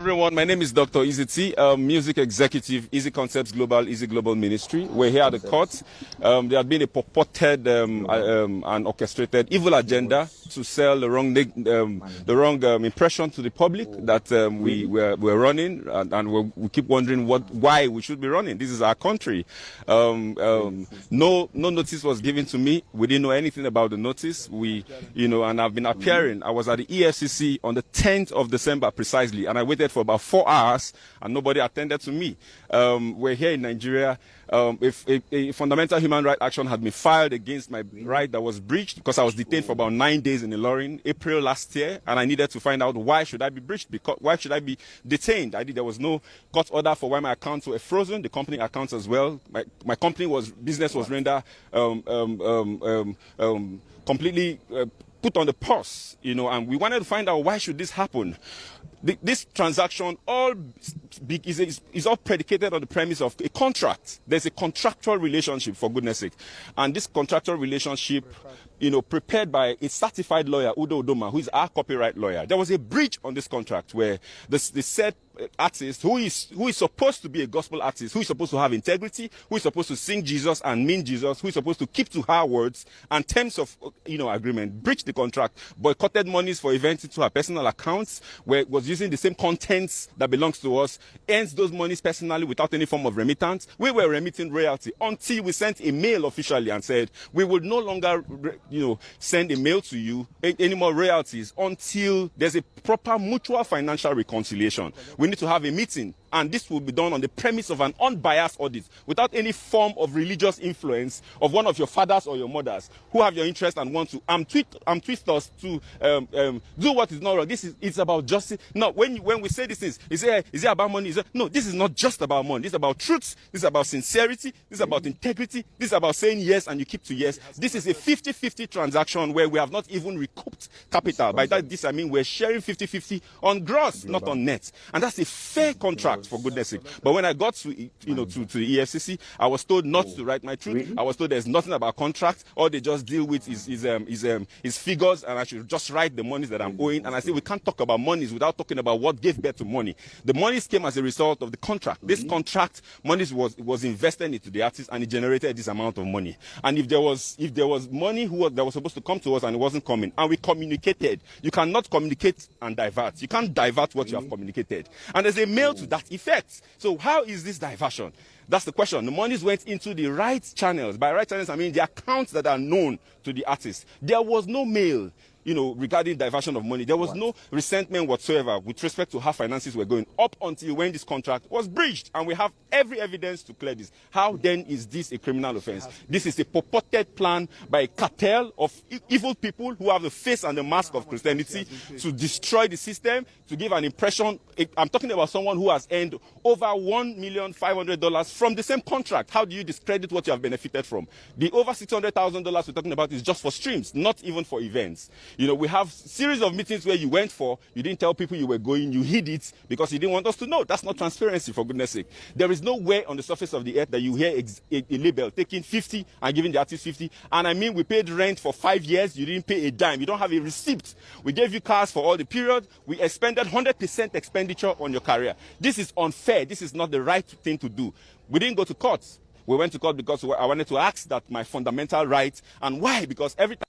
Everyone, my name is Dr. Eezees, music executive, Easy Concepts Global, Easy Global Ministry. We're here at the court. There had been a purported and orchestrated evil agenda to sell the wrong impression to the public that we're running, and we keep wondering why we should be running. This is our country. No notice was given to me. We didn't know anything about the notice. And I've been appearing. I was at the EFCC on the 10th of December precisely, and I waited for about 4 hours and nobody attended to me. We're here in Nigeria. If a fundamental human rights action had been filed against my right that was breached because I was detained for about 9 days in Ilorin, April last year, and I needed to find out why should I be breached, why should I be detained. There was no court order for why my accounts were frozen, the company accounts as well. My company business was rendered completely put on the pause, and we wanted to find out why should this happen. This transaction is all predicated on the premise of a contract. There's a contractual relationship, for goodness sake. And this contractual relationship, prepared by a certified lawyer, Udo Udoma, who is our copyright lawyer. There was a breach on this contract where the said artist, who is supposed to be a gospel artist, who is supposed to have integrity, who is supposed to sing Jesus and mean Jesus, who is supposed to keep to her words and terms of agreement, breached the contract, boycotted monies for events into her personal accounts, where it was using the same contents that belongs to us, earns those monies personally without any form of remittance. We were remitting royalty until we sent a mail officially and said we would no longer send a mail to you any more royalties until there's a proper mutual financial reconciliation. We need to have a meeting, and this will be done on the premise of an unbiased audit without any form of religious influence of one of your fathers or your mothers who have your interest and want to twist us to do what is not wrong. It's about justice. No, when we say these things, is it about money? No, this is not just about money. This is about truth. This is about sincerity. This is about integrity. This is about saying yes and you keep to yes. This is a 50-50 transaction where we have not even recouped capital. By that, I mean we're sharing 50-50 on gross, not on net. And that's a fair contract, for goodness sake. But when I got to the EFCC, I was told not to write my truth. Really? I was told there's nothing about contract. All they just deal with is figures, and I should just write the monies that I'm owing. And I said we can't talk about monies without talking about what gave birth to money. The monies came as a result of the contract. This contract, monies was invested into the artist, and it generated this amount of money. And if there was money that was supposed to come to us and it wasn't coming, and we communicated, you cannot communicate and divert. You can't divert what you have communicated. And there's a mail to that effect. So how is this diversion? That's the question. The monies went into the right channels. By right channels, I mean the accounts that are known to the artist. There was no mail, regarding diversion of money. There was no resentment whatsoever with respect to how finances were going up until when this contract was breached. And we have every evidence to clear this. How then is this a criminal offense? This is a purported plan by a cartel of evil people who have the face and the mask of Christianity to destroy the system, to give an impression. I'm talking about someone who has earned over $1,500,000 from the same contract. How do you discredit what you have benefited from? The over $600,000 we're talking about is just for streams, not even for events. We have series of meetings where you went for, you didn't tell people you were going, you hid it because you didn't want us to know. That's not transparency, for goodness sake. There is no way on the surface of the earth that you hear a label taking 50 and giving the artist 50. And I mean, we paid rent for 5 years, you didn't pay a dime. You don't have a receipt. We gave you cars for all the period. We expended 100% expenditure on your career. This is unfair. This is not the right thing to do. We didn't go to court. We went to court because I wanted to ask that my fundamental right. And why? Because every time